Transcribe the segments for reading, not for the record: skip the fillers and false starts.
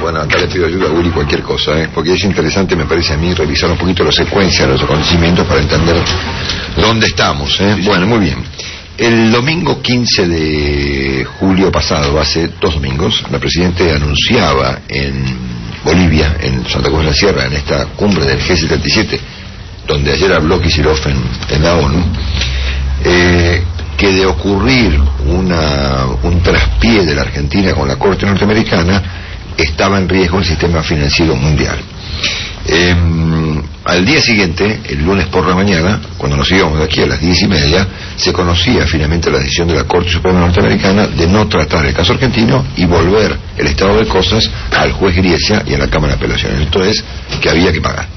Bueno, acá le pido ayuda a Willy cualquier cosa, porque es interesante, me parece a mí, revisar un poquito la secuencia de los acontecimientos para entender dónde estamos. Bueno, muy bien. El domingo 15 de julio pasado, hace 2 domingos, la Presidenta anunciaba en Bolivia, en Santa Cruz de la Sierra, en esta cumbre del G77, donde ayer habló Kicillof en la ONU, que de ocurrir un traspié de la Argentina con la Corte Norteamericana, estaba en riesgo el sistema financiero mundial. Al día siguiente, el lunes por la mañana, cuando nos íbamos de aquí a las 10:30, se conocía finalmente la decisión de la Corte Suprema Norteamericana de no tratar el caso argentino y volver el estado de cosas al juez Griesa y a la Cámara de Apelaciones. Esto es, que había que pagar.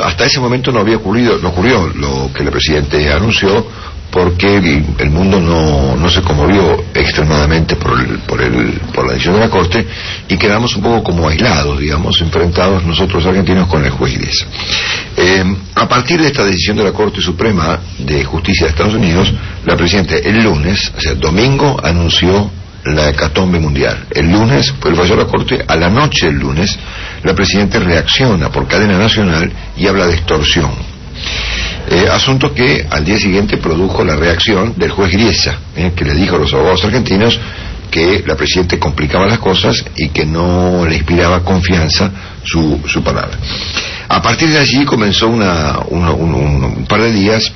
Hasta ese momento no ocurrió lo que la Presidenta anunció, porque el mundo no se conmovió extremadamente por la decisión de la Corte, y quedamos un poco como aislados, digamos, enfrentados nosotros argentinos con el juez Griesa. A partir de esta decisión de la Corte Suprema de Justicia de Estados Unidos, la Presidenta el lunes, o sea, domingo, anunció la hecatombe mundial. El lunes fue el fallo de la Corte. A la noche del lunes, la Presidenta reacciona por cadena nacional y habla de extorsión. Asunto que al día siguiente produjo la reacción del juez Griesa, que le dijo a los abogados argentinos que la Presidenta complicaba las cosas y que no le inspiraba confianza su palabra. A partir de allí comenzó un par de días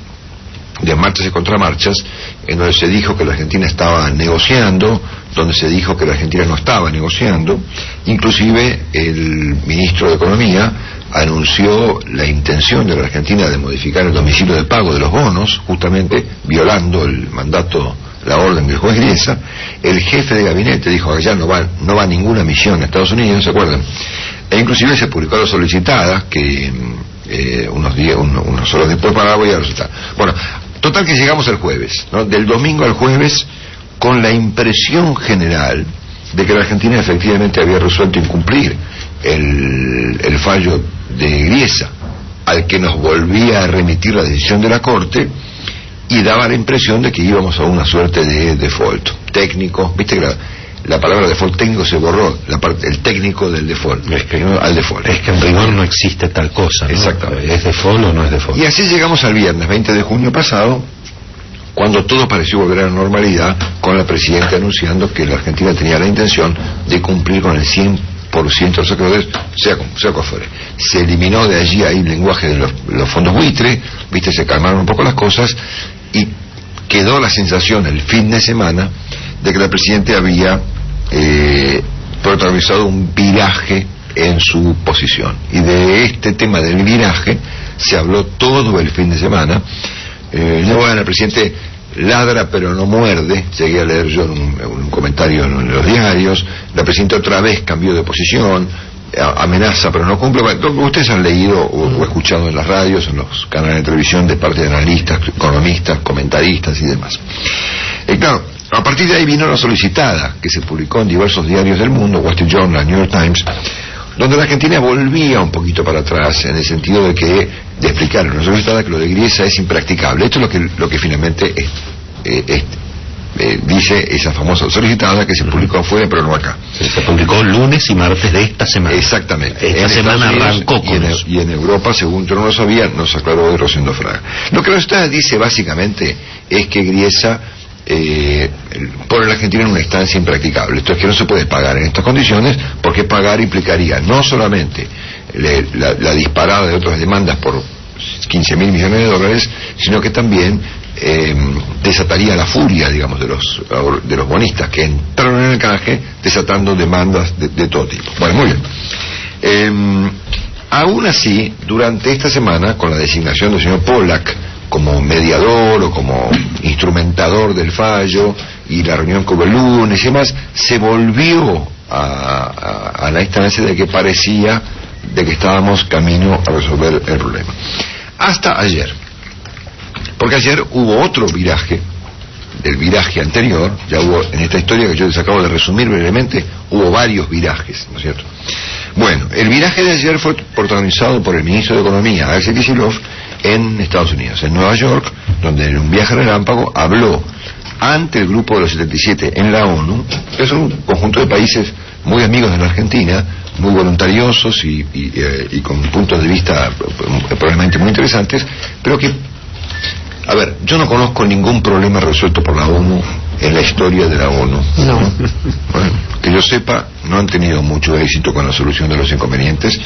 de marchas y contramarchas, en donde se dijo que la Argentina estaba negociando, donde se dijo que la Argentina no estaba negociando. Inclusive el ministro de Economía anunció la intención de la Argentina de modificar el domicilio de pago de los bonos, justamente violando el mandato, la orden del juez Griesa. El jefe de gabinete dijo que allá no va ninguna misión a Estados Unidos, ¿se acuerdan? E inclusive se publicó la solicitada, que unos horas después para voy a resultar. Bueno, total que llegamos al jueves, ¿no? Del domingo al jueves, con la impresión general de que la Argentina efectivamente había resuelto incumplir el fallo de Griesa, al que nos volvía a remitir la decisión de la Corte, y daba la impresión de que íbamos a una suerte de default técnico. Viste que la palabra default técnico se borró, el técnico del default, al default. Es que en rigor no existe tal cosa, ¿no? Exactamente. ¿Es default o no es default? Y así llegamos al viernes 20 de junio pasado, cuando todo pareció volver a la normalidad, con la Presidenta anunciando que la Argentina tenía la intención de cumplir con el 100% de los acreedores, sea cual fuere. Se eliminó de allí ahí el lenguaje de los fondos buitre, viste, se calmaron un poco las cosas, y quedó la sensación el fin de semana de que la Presidenta había protagonizado un viraje en su posición. Y de este tema del viraje se habló todo el fin de semana. Bueno, el presidente ladra pero no muerde, llegué a leer yo un comentario en los diarios. La Presidenta otra vez cambió de posición, amenaza pero no cumple. Lo que ustedes han leído o escuchado en las radios, en los canales de televisión, de parte de analistas, economistas, comentaristas y demás. Claro, a partir de ahí vino la solicitada, que se publicó en diversos diarios del mundo, Wall Street Journal, New York Times, donde la Argentina volvía un poquito para atrás, en el sentido de explicar en una solicitada que lo de Griesa es impracticable. Esto es lo que finalmente dice esa famosa solicitada, que se publicó afuera pero no acá. Se publicó lunes y martes de esta semana. Exactamente. Esta semana arrancó con eso. Y en Europa, según yo no lo sabía, nos aclaró de Rosendo Fraga. Lo que la solicitada dice básicamente es que Griesa pone a la Argentina en una instancia impracticable. Esto es que no se puede pagar en estas condiciones, porque pagar implicaría no solamente la disparada de otras demandas por 15.000 millones de dólares, sino que también desataría la furia, digamos, de los bonistas que entraron en el canje, desatando demandas de todo tipo. Bueno, muy bien. Aún así, durante esta semana, con la designación del señor Pollack como mediador o como instrumentador del fallo, y la reunión que hubo el lunes y demás, se volvió a la instancia de que parecía de que estábamos camino a resolver el problema. Hasta ayer. Porque ayer hubo otro viraje, del viraje anterior. Ya hubo, en esta historia que yo les acabo de resumir brevemente, hubo varios virajes, ¿no es cierto? Bueno, el viraje de ayer fue protagonizado por el ministro de Economía, Axel Kicillof, en Estados Unidos, en Nueva York, donde en un viaje relámpago habló ante el grupo de los 77 en la ONU, que es un conjunto de países muy amigos de la Argentina, muy voluntariosos y con puntos de vista probablemente muy interesantes, pero que, a ver, yo no conozco ningún problema resuelto por la ONU en la historia de la ONU. No. Bueno, que yo sepa, no han tenido mucho éxito con la solución de los inconvenientes,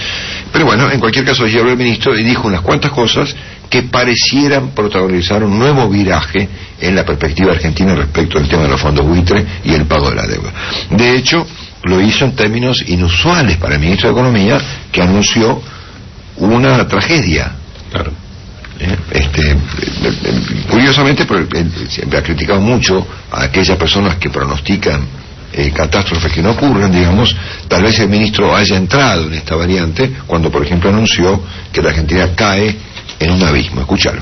pero bueno, en cualquier caso, ayer habló el ministro y dijo unas cuantas cosas que parecieran protagonizar un nuevo viraje en la perspectiva argentina respecto al tema de los fondos buitre y el pago de la deuda. De hecho, lo hizo en términos inusuales para el ministro de Economía, que anunció una tragedia. Claro. Curiosamente, él siempre ha criticado mucho a aquellas personas que pronostican catástrofes que no ocurren, digamos. Tal vez el ministro haya entrado en esta variante cuando, por ejemplo, anunció que la Argentina cae en un abismo. Escúchalo.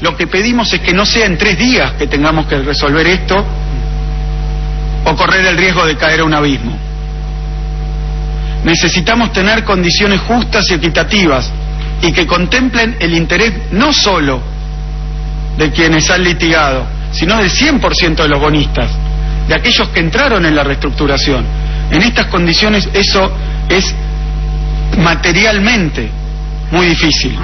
Lo que pedimos es que no sea en 3 días que tengamos que resolver esto o correr el riesgo de caer a un abismo. Necesitamos tener condiciones justas y equitativas y que contemplen el interés no solo de quienes han litigado, sino del 100% de los bonistas, de aquellos que entraron en la reestructuración. En estas condiciones eso es materialmente muy difícil.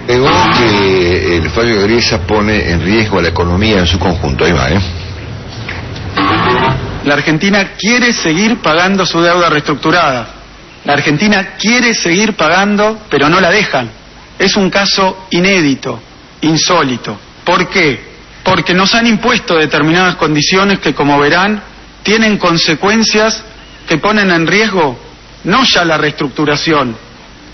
Luego que el fallo de Griesa pone en riesgo a la economía en su conjunto. Ahí va, La Argentina quiere seguir pagando su deuda reestructurada. La Argentina quiere seguir pagando, pero no la dejan. Es un caso inédito, insólito. ¿Por qué? Porque nos han impuesto determinadas condiciones que, como verán, tienen consecuencias que ponen en riesgo no ya la reestructuración,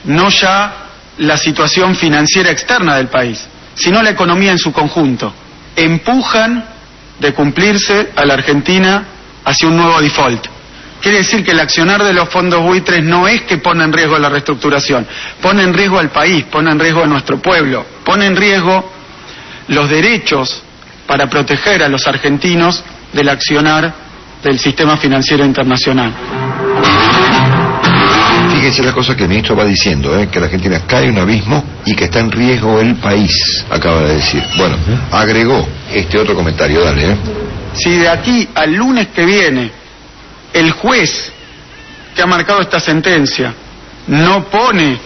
no ya la situación financiera externa del país, sino la economía en su conjunto. Empujan de cumplirse a la Argentina hacia un nuevo default. Quiere decir que el accionar de los fondos buitres no es que pone en riesgo la reestructuración, pone en riesgo al país, pone en riesgo a nuestro pueblo, pone en riesgo los derechos para proteger a los argentinos del accionar del sistema financiero internacional. Fíjense la cosa que el ministro va diciendo, que la Argentina cae en un abismo y que está en riesgo el país, acaba de decir. Bueno, agregó este otro comentario, dale. Si de aquí al lunes que viene el juez que ha marcado esta sentencia no pone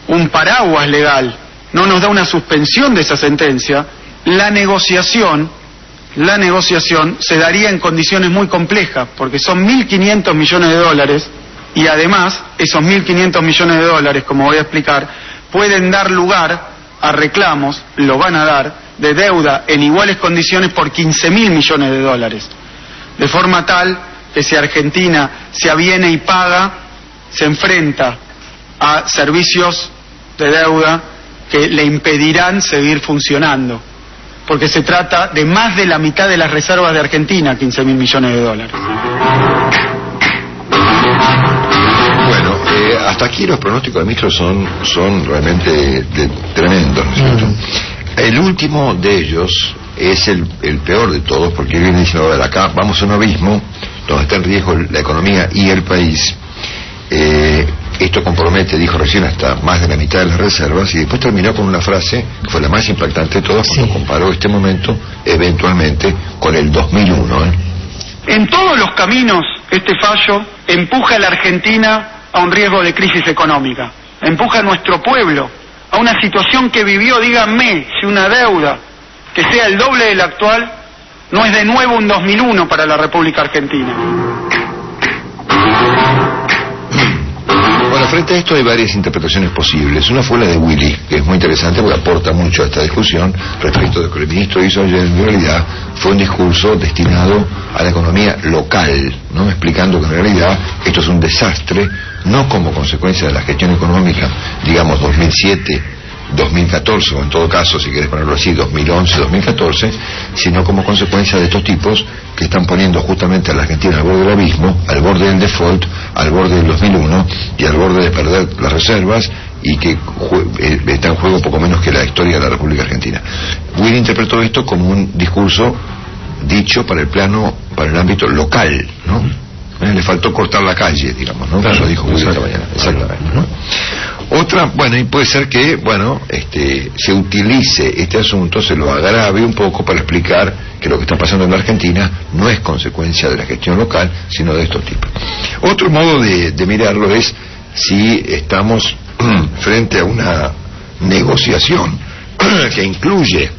un paraguas legal, no nos da una suspensión de esa sentencia, la negociación se daría en condiciones muy complejas, porque son 1.500 millones de dólares y además esos 1.500 millones de dólares, como voy a explicar, pueden dar lugar a reclamos, lo van a dar, de deuda en iguales condiciones por 15.000 millones de dólares. De forma tal que si Argentina se aviene y paga, se enfrenta a servicios de deuda que le impedirán seguir funcionando, porque se trata de más de la mitad de las reservas de Argentina, 15.000 millones de dólares. Bueno, hasta aquí los pronósticos del ministro son realmente tremendos, ¿no es cierto? El último de ellos es el peor de todos, porque él viene diciendo, de acá vamos a un abismo donde está en riesgo la economía y el país. Esto compromete, dijo recién, hasta más de la mitad de las reservas, y después terminó con una frase que fue la más impactante de todas cuando comparó este momento eventualmente con el 2001. En todos los caminos, este fallo empuja a la Argentina a un riesgo de crisis económica, empuja a nuestro pueblo a una situación que vivió, díganme, si una deuda que sea el doble de la actual no es de nuevo un 2001 para la República Argentina. Bueno, frente a esto hay varias interpretaciones posibles. Una fue la de Willy, que es muy interesante porque aporta mucho a esta discusión respecto de lo que el ministro hizo ayer. En realidad fue un discurso destinado a la economía local, ¿no? Explicando que en realidad esto es un desastre, no como consecuencia de la gestión económica, digamos 2007-2014, o en todo caso, si quieres ponerlo así, 2011-2014, sino como consecuencia de estos tipos que están poniendo justamente a la Argentina al borde del abismo, al borde del default, al borde del 2001 y al borde de perder las reservas, y que está en juego poco menos que la historia de la República Argentina. Will interpretó esto como un discurso dicho para el ámbito local, ¿no? Le faltó cortar la calle, digamos, ¿no? Eso dijo Will esta mañana. Exactamente, ¿no? Otra, bueno, y puede ser que, bueno, se utilice este asunto, se lo agrave un poco para explicar que lo que está pasando en la Argentina no es consecuencia de la gestión local, sino de estos tipos. Otro modo de mirarlo es si estamos frente a una negociación que incluye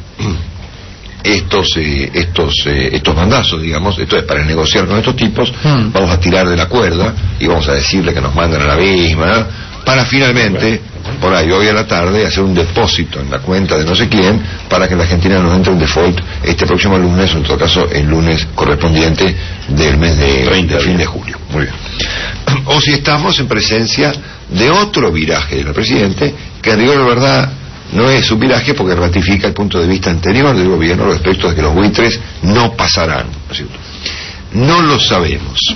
estos bandazos, digamos. Esto es para negociar con estos tipos, vamos a tirar de la cuerda y vamos a decirle que nos mandan a la misma, para finalmente, por ahí hoy a la tarde, hacer un depósito en la cuenta de no sé quién para que la Argentina nos entre un default este próximo lunes, o en todo caso el lunes correspondiente del mes de fin de julio. Muy bien. O si estamos en presencia de otro viraje del presidente, que en rigor de verdad no es un viraje porque ratifica el punto de vista anterior del gobierno respecto de que los buitres no pasarán, ¿no es cierto? No lo sabemos.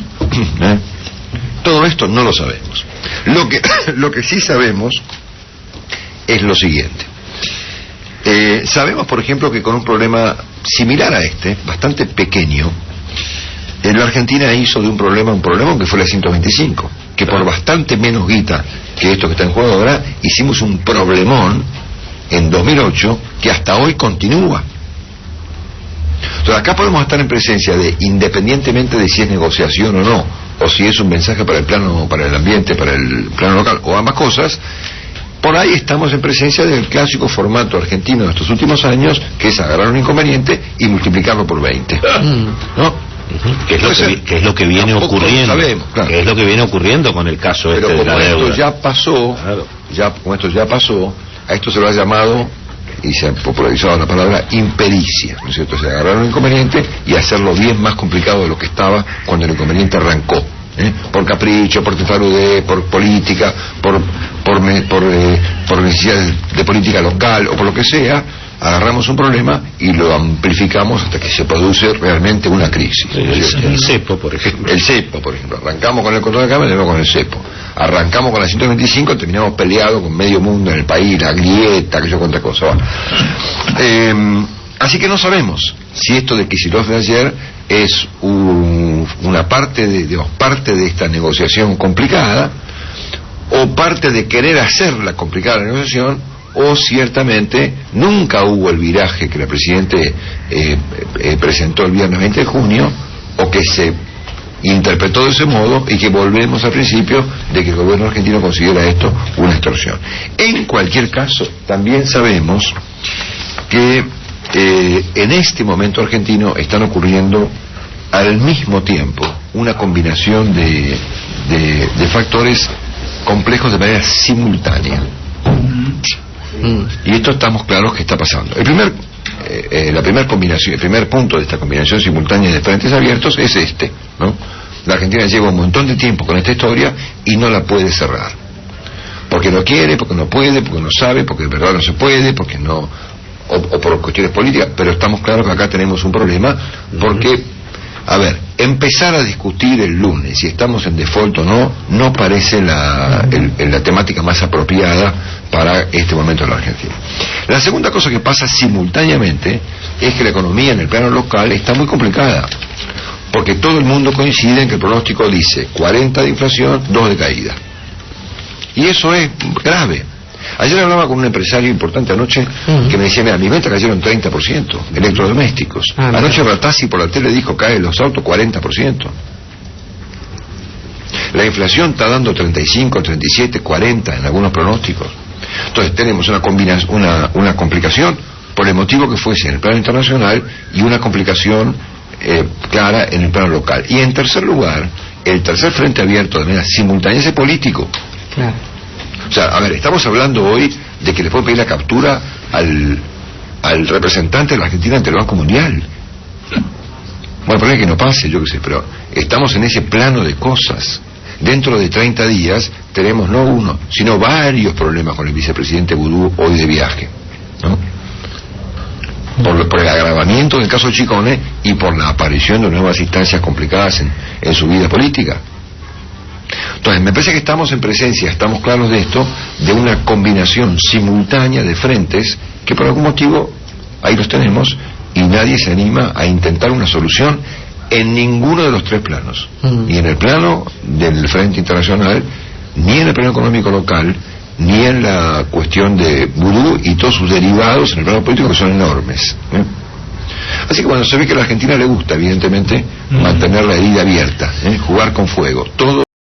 Todo esto no lo sabemos. Lo que sí sabemos es lo siguiente. Sabemos, por ejemplo, que con un problema similar a este, bastante pequeño, la Argentina hizo de un problema un problemón que fue la 125, que por bastante menos guita que esto que está en juego ahora, hicimos un problemón en 2008 que hasta hoy continúa. Entonces acá podemos estar en presencia de, independientemente de si es negociación o no, o si es un mensaje para el plano, para el ambiente, para el plano local, o ambas cosas, por ahí estamos en presencia del clásico formato argentino de estos últimos años, que es agarrar un inconveniente y multiplicarlo por 20, ¿no? Que es lo que viene ocurriendo. Sabemos, claro. Que es lo que viene ocurriendo con el caso pero de la deuda. Esto ya pasó, claro. Como esto ya pasó, a esto se lo ha llamado, y se ha popularizado la palabra impericia, ¿no es cierto? Se agarrar un inconveniente y hacerlo bien más complicado de lo que estaba cuando el inconveniente arrancó, por capricho, por testarudez, por política, por necesidad de política local o por lo que sea. Agarramos un problema y lo amplificamos hasta que se produce realmente una crisis. El cepo, por ejemplo. El cepo, por ejemplo. Arrancamos con el control de cámara y luego con el cepo. Arrancamos con la 125, terminamos peleados con medio mundo en el país, la grieta, que yo cuánta cosa. Así que no sabemos si esto de Kicillof de ayer es una parte de esta negociación complicada, o parte de querer hacer la complicada negociación, o ciertamente nunca hubo el viraje que el presidente presentó el viernes 20 de junio, o que se interpretó de ese modo y que volvemos al principio de que el gobierno argentino considera esto una extorsión. En cualquier caso, también sabemos que en este momento argentino están ocurriendo al mismo tiempo una combinación de factores complejos de manera simultánea. Y esto estamos claros que está pasando. La primera combinación, el primer punto de esta combinación simultánea de frentes abiertos es ¿no? La Argentina lleva un montón de tiempo con esta historia y no la puede cerrar. Porque no quiere, porque no puede, porque no sabe, porque de verdad no se puede, porque no, o por cuestiones políticas, pero estamos claros que acá tenemos un problema, porque, a ver, empezar a discutir el lunes si estamos en default o no parece la temática más apropiada para este momento en la Argentina. La segunda cosa que pasa simultáneamente es que la economía en el plano local está muy complicada, porque todo el mundo coincide en que el pronóstico dice 40 de inflación, 2 de caída, y eso es grave. Ayer hablaba con un empresario importante anoche que me decía, mira, mis ventas cayeron 30%, electrodomésticos. Anoche Ratazzi por la tele dijo, caen los autos 40%. La inflación está dando 35, 37, 40 en algunos pronósticos. Entonces tenemos una complicación por el motivo que fuese en el plano internacional y una complicación clara en el plano local. Y en tercer lugar, el tercer frente abierto de manera simultánea es el político. Claro. O sea, a ver, estamos hablando hoy de que le pueden pedir la captura al representante de la Argentina ante el Banco Mundial. Bueno, probable que no pase, yo qué sé, pero estamos en ese plano de cosas. Dentro de 30 días tenemos no uno, sino varios problemas con el vicepresidente Vudú hoy de viaje, ¿no? Por el agravamiento del caso Chicone y por la aparición de nuevas instancias complicadas en su vida política. Entonces, me parece que estamos en presencia, estamos claros de esto, de una combinación simultánea de frentes que por algún motivo ahí los tenemos y nadie se anima a intentar una solución en ninguno de los tres planos, ni en el plano del frente internacional, ni en el plano económico local, ni en la cuestión de vudú y todos sus derivados en el plano político, que son enormes. Así que bueno, se ve que a la Argentina le gusta, evidentemente, mantener la herida abierta, jugar con fuego. Todo